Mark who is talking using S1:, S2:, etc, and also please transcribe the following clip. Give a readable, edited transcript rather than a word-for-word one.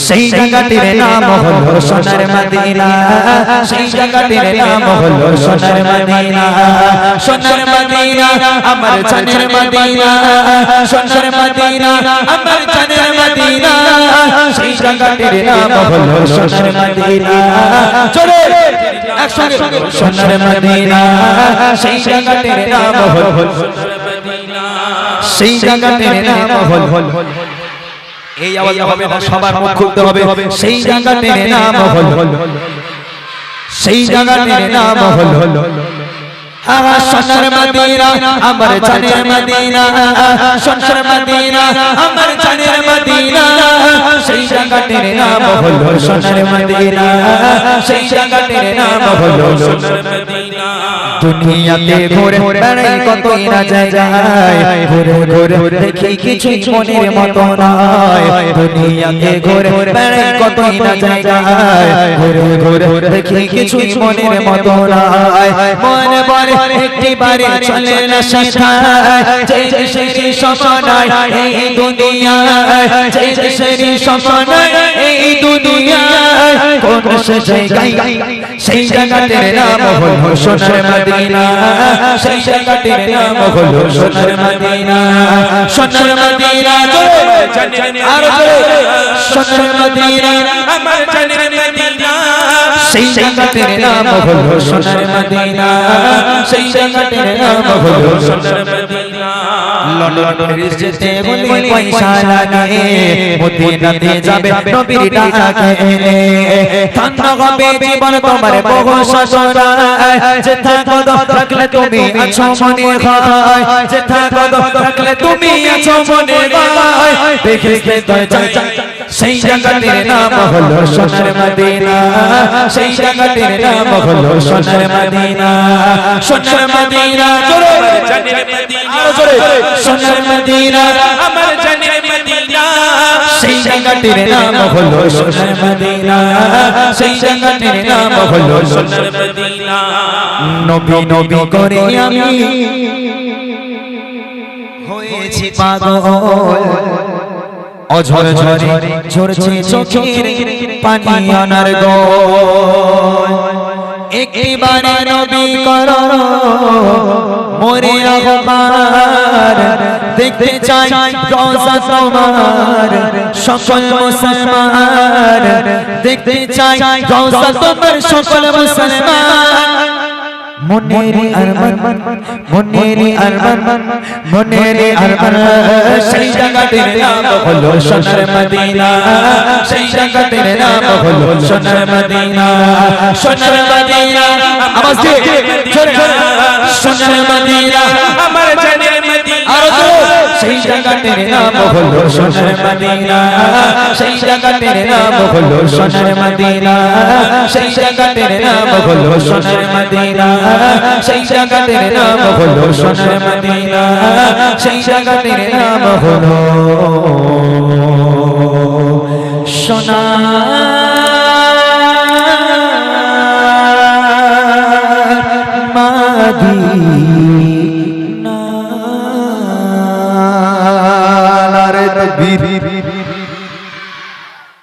S1: সেই জায়গাটির নাম হলো সোনার মদিনা সেই জায়গাটির নাম হলো সোনার মদিনা সোনার মদিনা আমার জানের মদিনা সোনার মদিনা আমার জানের মদিনা সেই জায়গাটির নাম হলো সোনার মদিনা চলে একসঙ্গে সোনার মদিনা সেই জায়গাটির নাম হলো সোনার মদিনা সেই জায়গাটির নাম হলো এই আওয়াজ হবে না সবার মুখ খুলতে হবে সেই জায়গাটির নাম হলো সেই জায়গাটির নাম হলো সোনার মদিনা আমার জানের মদিনা সোনার মদিনা আমার জানের মদিনা সেই জায়গাটির নাম হলো সোনার মদিনা সেই জায়গাটির নাম হলো সোনার মদিনা দুনিয়াতে ঘুরে বেড়াই কতই না জায়গায় ঘুরে ঘুরে দেখি কিছুই মনের মতো নয় দুনিয়াতে ঘুরে বেড়াই কতই না জায়গায় ঘুরে ঘুরে দেখি কিছুই মনের মতো নয় মনে বলে একটি বারে চলে না সেটায় যে দেশেরই সপনায় এই দুনিয়ায় যে দেশেরই সপনায় এই দুনিয়ায় কোন সে জায়গায় সেই জায়গাটির নাম হলো সোনার মদিনা সেই জায়গাটির নাম হলো সোনার মদিনা সোনার মদিনা আরো সোনার মদিনা আমার জানের মদিনা সেই জায়গাটির নাম হলো সোনার মদিনা সেই জায়গাটির নাম হলো সোনার মদিনা লন্ডন প্যারিস যেতে বলি পয়সা লাগে মদিনাতে যাবে নবীর ডাকে ধন্য হবে জীবন তোমার বহু সসরায় যেথা কদ রাখলে তুমি আছো মনে হয় যেথা কদ রাখলে তুমি আছো মনে হয় দেখে দেখে যাই সেই জায়গাটির নাম হলো সোনার মদিনা সেই জায়গাটির নাম হলো সোনার মদিনা সোনার মদিনা জোরে জানের মদিনা জোরে সোনার মদিনা আমার জানের মদিনা সেই জায়গাটির নাম হলো সোনার মদিনা সেই জায়গাটির নাম হলো সোনার মদিনা নবী নবী করে আমি হয়েছি পাগল অঝরে ঝরে ঝরছে চোখের পানি আনার গো একটিবারে নবী করো মোরে আহমার দেখতে চাই রওজা তোমার সকল মুসলমান দেখতে চাই রওজা তোমার সকল মুসলমান মনেরি আরমান মনেরি আরমান মনেরি আরমান সেই জায়গাটির নাম হলো সোনার মদিনা সেই জায়গাটির নাম হলো সোনার মদিনা সোনার মদিনা আওয়াজ দিয়ে সোনার মদিনা আমার জানের মদিনা সেই জায়গাটির নাম হলো সোনার মদিনা সেই জায়গাটির নাম হলো সোনার মদিনা সেই জায়গাটির নাম হলো সোনার মদিনা সেই জায়গাটির নাম হলো সোনার মদিনা সেই জায়গাটির নাম হলো সোনার